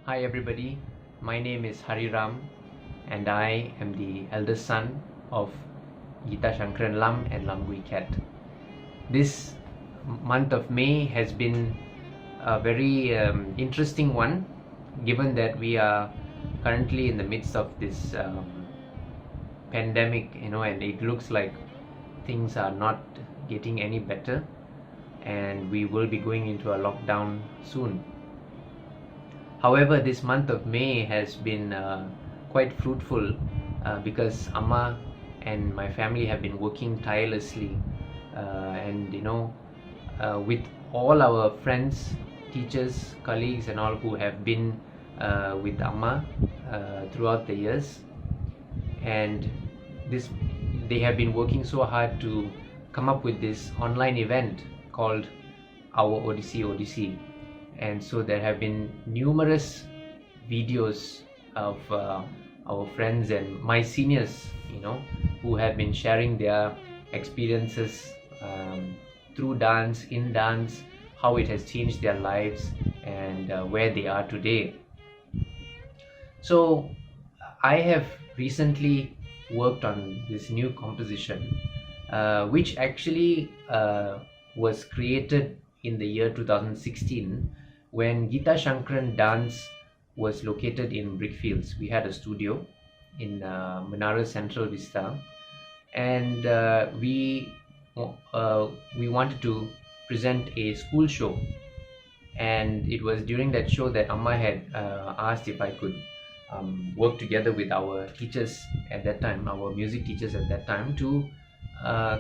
Hi everybody, my name is Hariraam and I am the eldest son of Geethashankarandance and Lamgui Cat. This month of May has been a very interesting one, given that we are currently in the midst of this pandemic, and it looks like things are not getting any better and we will be going into a lockdown soon. However, this month of May has been quite fruitful because Amma and my family have been working tirelessly and with all our friends, teachers, colleagues and all who have been with Amma throughout the years, and they have been working so hard to come up with this online event called our Odyssey. And so there have been numerous videos of our friends and my seniors, who have been sharing their experiences through dance, in dance, how it has changed their lives and where they are today. So I have recently worked on this new composition, which actually was created in the year 2016 when Geethashankarandance was located in Brickfields. We had a studio in Menara Central Vista, and we wanted to present a school show, and it was during that show that Amma had asked if I could work together with our teachers at that time, our music teachers at that time, to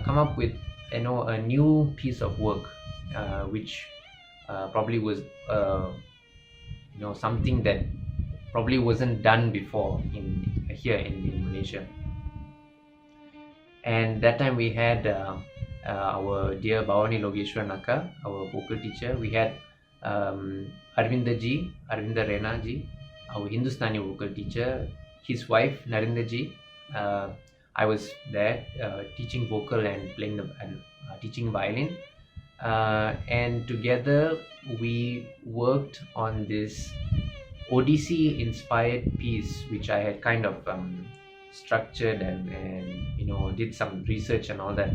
come up with a new piece of work which probably was something that probably wasn't done before here in Malaysia. And that time we had our dear Bhavani Logeshwar Naka, our vocal teacher. We had Arvinda Rena ji, our Hindustani vocal teacher, his wife Narendra ji. I was there teaching vocal and playing teaching violin, and together we worked on this Odyssey-inspired piece, which I had kind of structured and did some research and all that.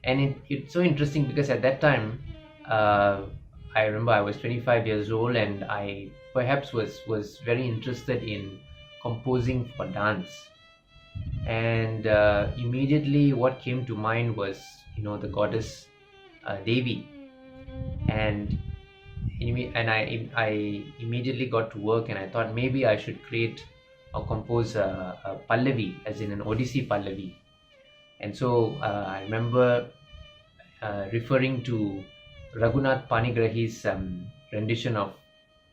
And it's so interesting because at that time I remember I was 25 years old and I perhaps was very interested in composing for dance. And immediately what came to mind was the goddess Devi, and I immediately got to work and I thought maybe I should create or compose a Pallavi, as in an Odyssey Pallavi. And so I remember referring to Raghunath Panigrahi's rendition of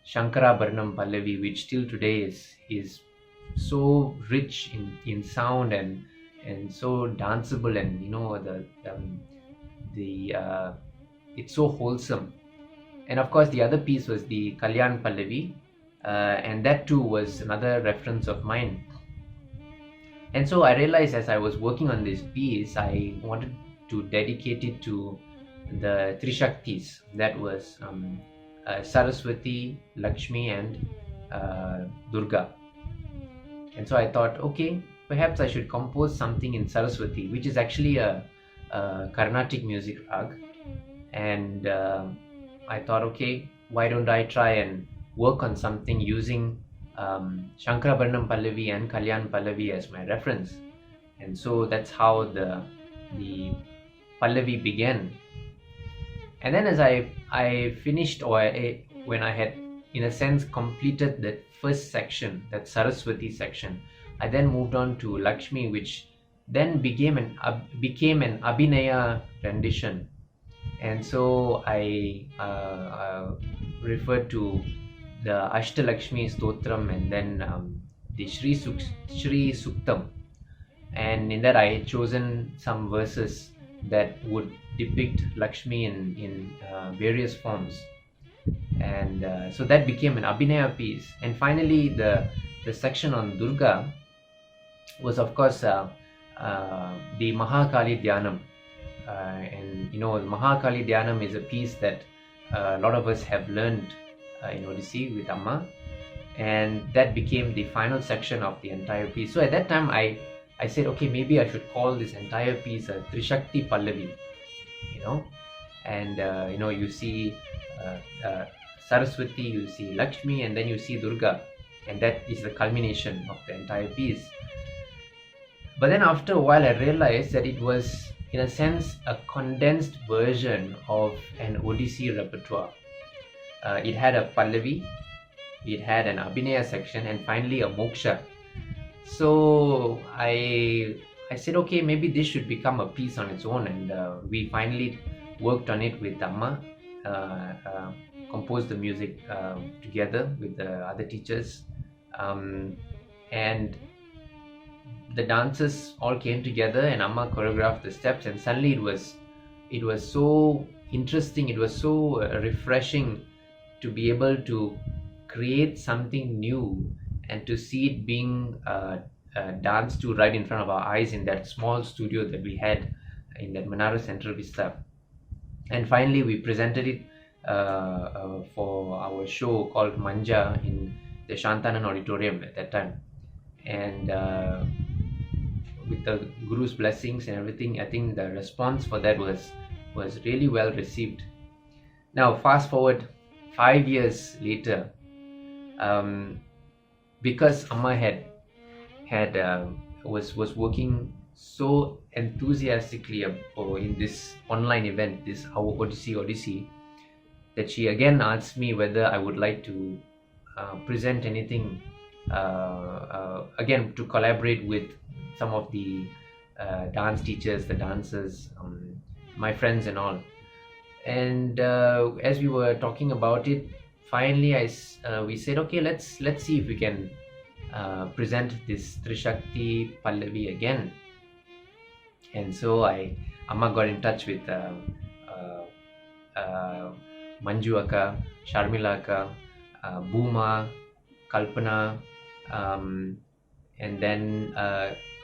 Shankarabharanam Pallavi, which still today is so rich in sound and so danceable, and it's so wholesome. And of course the other piece was the Kalyan Pallavi, and that too was another reference of mine. And so I realized as I was working on this piece, I wanted to dedicate it to the Trishaktis, that was Saraswati, Lakshmi and Durga. And so I thought, okay, perhaps I should compose something in Saraswati, which is actually a Carnatic music rag. And I thought, okay, why don't I try and work on something using Shankarabharanam Pallavi and Kalyan Pallavi as my reference. And so that's how the Pallavi began. And then as I finished, when I had in a sense completed that first section, that Saraswati section, I then moved on to Lakshmi, which then became an Abhinaya rendition. And so I referred to the Ashtalakshmi Stotram and then the Shri Suktam. And in that I had chosen some verses that would depict Lakshmi in various forms. And so that became an Abhinaya piece. And finally the section on Durga was of course the Mahakali Dhyanam. And Mahakali Dhyanam is a piece that a lot of us have learned in Odyssey with Amma, and that became the final section of the entire piece. So at that time, I said, okay, maybe I should call this entire piece a Trishakti Pallavi, you know. And you see Saraswati, you see Lakshmi, and then you see Durga, and that is the culmination of the entire piece. But then after a while, I realized that it was, in a sense, a condensed version of an Odyssey repertoire. It had a Pallavi, it had an Abhinaya section, and finally a Moksha. So I said, okay, maybe this should become a piece on its own, and we finally worked on it with Amma, composed the music together with the other teachers, and the dancers all came together, and Amma choreographed the steps, and suddenly it was so interesting, it was so refreshing to be able to create something new and to see it being danced to right in front of our eyes in that small studio that we had in that Menara Central Vista. And finally we presented it for our show called Manja in the Shantanan Auditorium at that time, and with the Guru's blessings and everything, I think the response for that was really well received. Now fast forward 5 years later, because Amma was working so enthusiastically in this online event, this our Odyssey, that she again asked me whether I would like to present anything again, to collaborate with some of the dance teachers, the dancers, my friends and all. And as we were talking about it, finally we said, okay, let's see if we can present this Trishakti Pallavi again. And so Amma got in touch with Manju Akka, Sharmila Akka, Bhuma, Kalpana, and then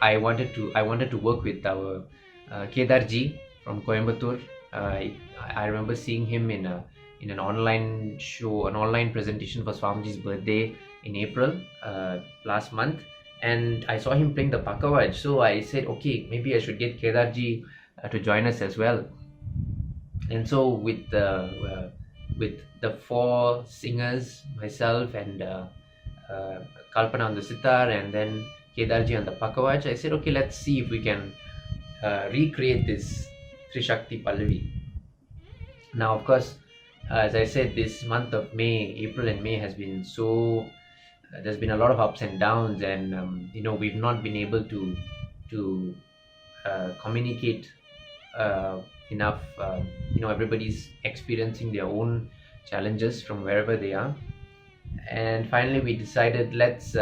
I wanted to work with our Kedarji from Coimbatore. I remember seeing him in an online show, an online presentation for Swamiji's birthday in April last month, and I saw him playing the Pakawaj. So I said, okay, maybe I should get Kedarji to join us as well. And so with the 4 singers, myself and Kalpana on the sitar, and then Kedarji on the Pakawaj, I said, okay, let's see if we can recreate this Trishakti Pallavi. Now, of course, as I said, this month of April and May has been so, there's been a lot of ups and downs, and we've not been able to communicate enough. Everybody's experiencing their own challenges from wherever they are, and finally we decided, let's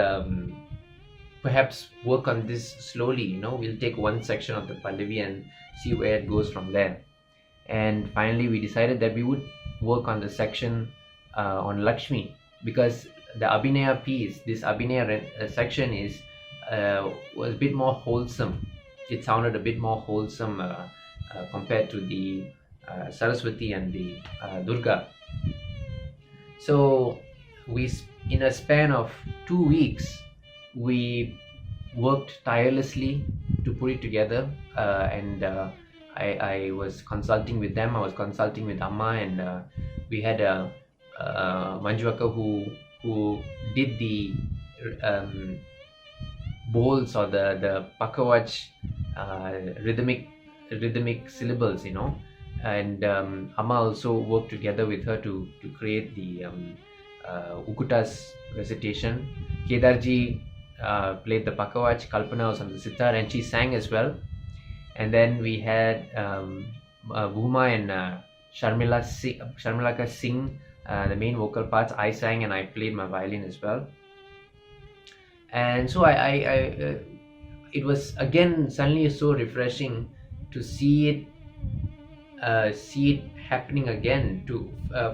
perhaps work on this slowly. We'll take one section of the Pallavi and see where it goes from there. And finally we decided that we would work on the section on Lakshmi, because the Abhinaya piece, this Abhinaya section was a bit more wholesome. It sounded a bit more wholesome compared to the Saraswati and the Durga. So in a span of 2 weeks, we worked tirelessly to put it together, and I was consulting with them, I was consulting with Amma, and we had Manju Akka who did the bowls, or the Pakawaj rhythmic syllables, and Amma also worked together with her to create the Ukuta's recitation. Kedarji played the Pakawaj, Kalpana was on the sitar, and she sang as well. And then we had Bhuma and Sharmila sing the main vocal parts. I sang and I played my violin as well. And so it was again suddenly so refreshing to see it happening again,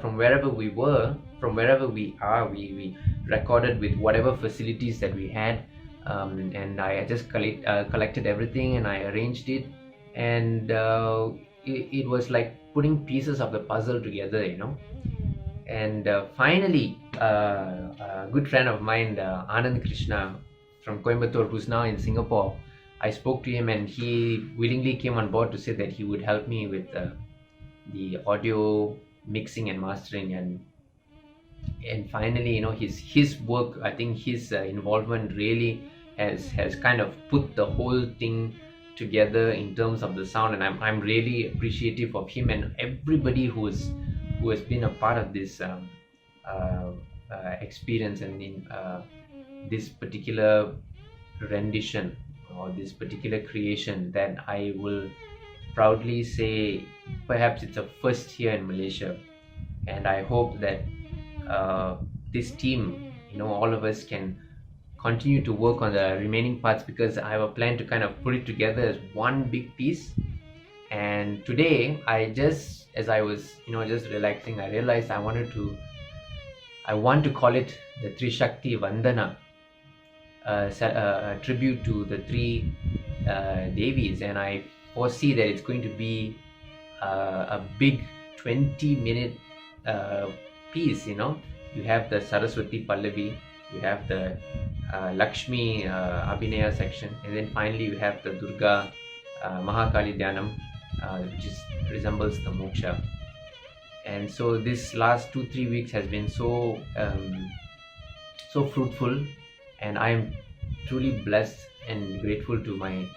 from wherever we were, from wherever we are. We recorded with whatever facilities that we had, and I just collected everything and I arranged it, and it was like putting pieces of the puzzle together, And finally, a good friend of mine, Anand Krishna from Coimbatore, who's now in Singapore, I spoke to him, and he willingly came on board to say that he would help me with the audio mixing and mastering. And finally, his work, I think his involvement really has kind of put the whole thing together in terms of the sound, and I'm really appreciative of him and everybody who has been a part of this uh, experience, and in this particular rendition or this particular creation that I will proudly say perhaps it's a first here in Malaysia. And I hope that this team, all of us can continue to work on the remaining parts, because I have a plan to kind of put it together as one big piece. And today, as I was just relaxing, I realized I want to call it the Trishakti Vandana, a tribute to the three Devis, and I foresee that it's going to be a big 20-minute piece. You have the Saraswati Pallavi, you have the Lakshmi Abhinaya section, and then finally you have the Durga Mahakali Dhyanam, which resembles the Moksha. And so this last 2-3 weeks has been so fruitful, and I am truly blessed and grateful to my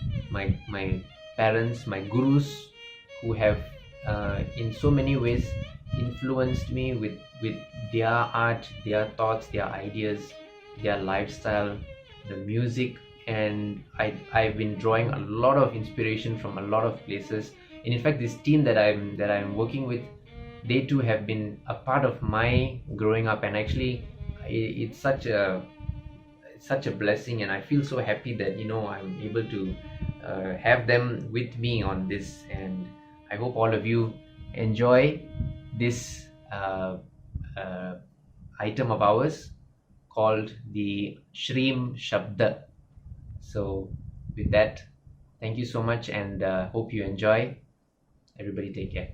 parents, my gurus, who have in so many ways influenced me with their art, their thoughts, their ideas, their lifestyle, the music. And I've been drawing a lot of inspiration from a lot of places. And in fact, this team that I'm working with, they too have been a part of my growing up, and actually it's such a blessing, and I feel so happy that I'm able to have them with me on this. And I hope all of you enjoy this item of ours called the Shreem Shabda. So with that, thank you so much, and hope you enjoy. Everybody take care.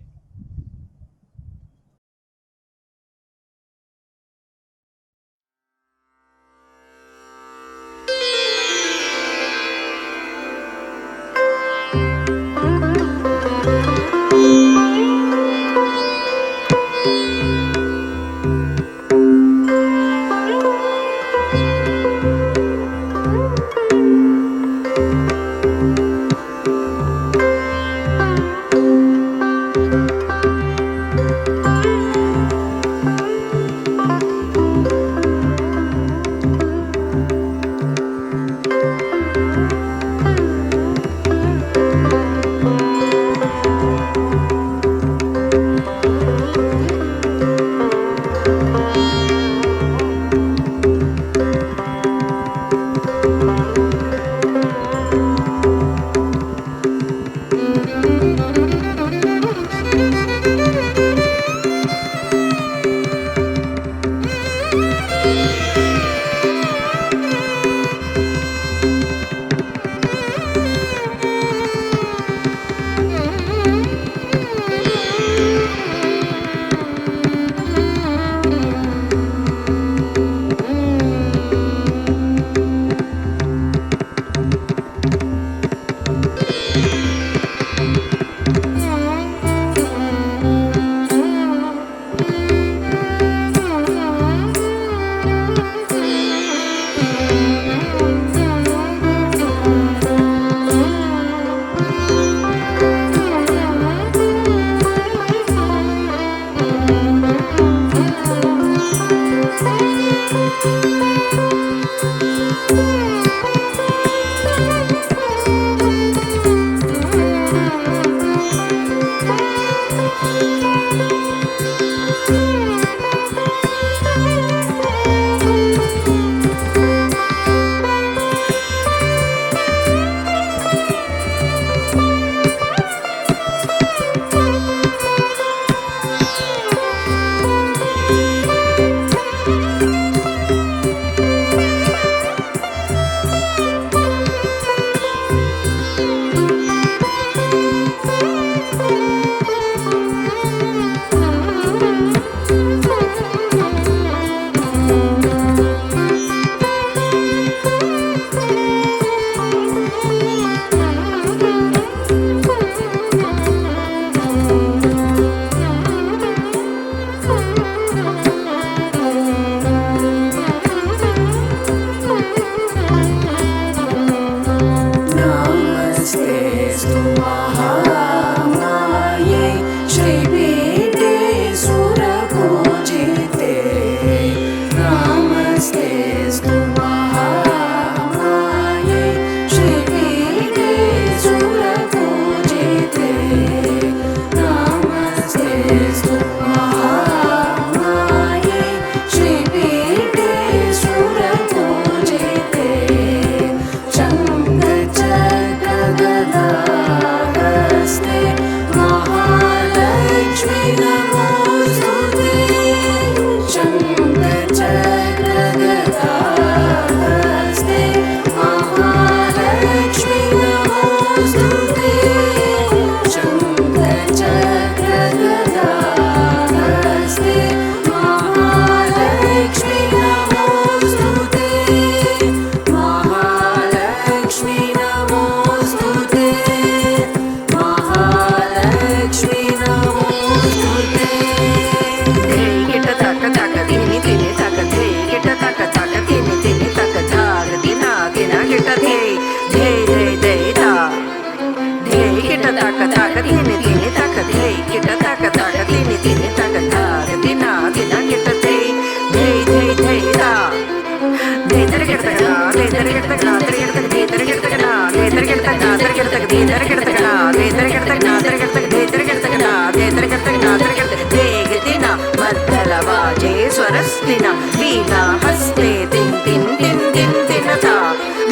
स्वरस्तिना वीणा हस्ते तिन तिन तिन तिन तिनता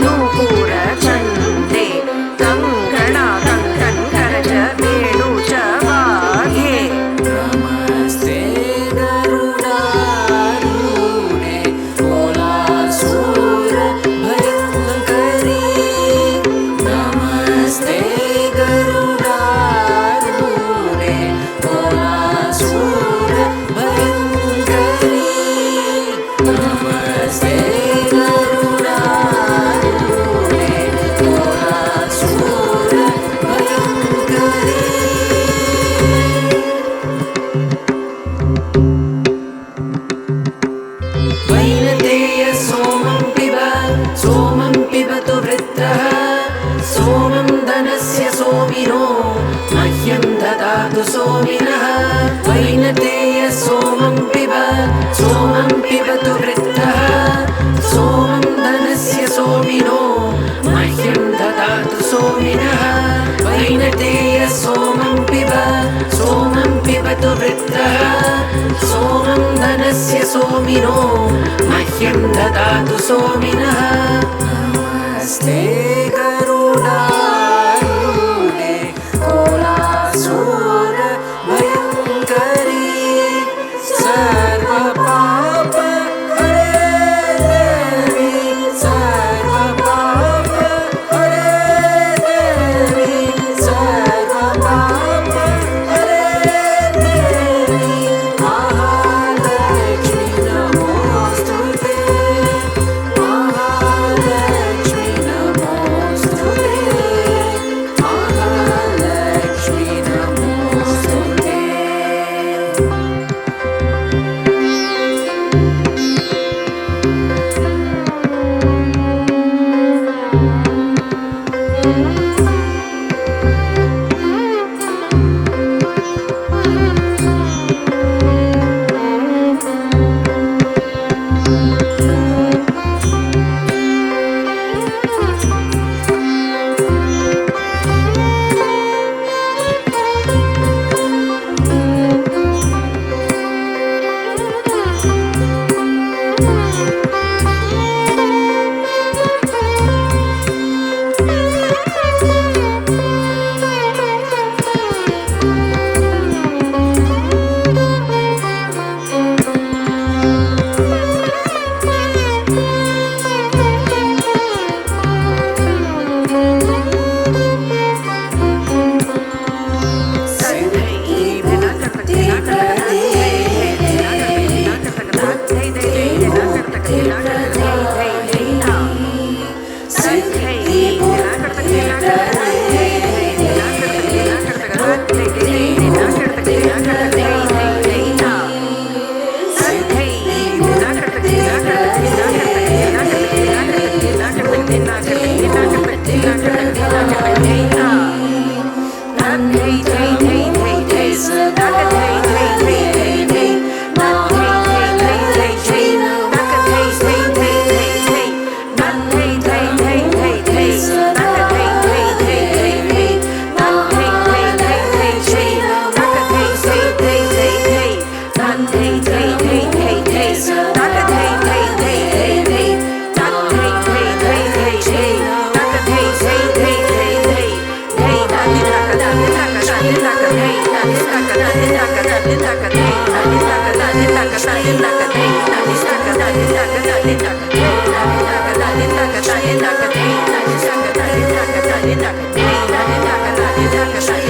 नूपुर छन्दे कंकणा कंकण करज वेणु च वाद्ये नमस्ते गरुडारूढे कोलासूर भयङ्करी नमस्ते गरुडारूढे कोलासूर भयङ्करी नमस्ते गरुडारूढे कोलासूर भयङ्करी वैनतेय सोमं पिबतु वृत्रः सोमं धनस्य सोमिनो मह्यं ददातु सोमिनः वैनतेय सोमं पिबतु वृत्रः सोमं धनस्य सोमिनो मह्यं ददातु सोमिनः वैनतेय सोमं पिबतु वृत्रः सोमं धनस्य सोमिनो मह्यं ददातु सोमिनः नमस्ते गरुडारूढे कोलासूर भयङ्करी सर्वपाप हरे देवी सर्वपाप हरे देवी सर्वपाप हरे देवी महालक्ष्मी नमोस्तुते महालक्ष्मी नमोस्तुते महालक्ष्मी नमोस्तुते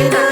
Hey,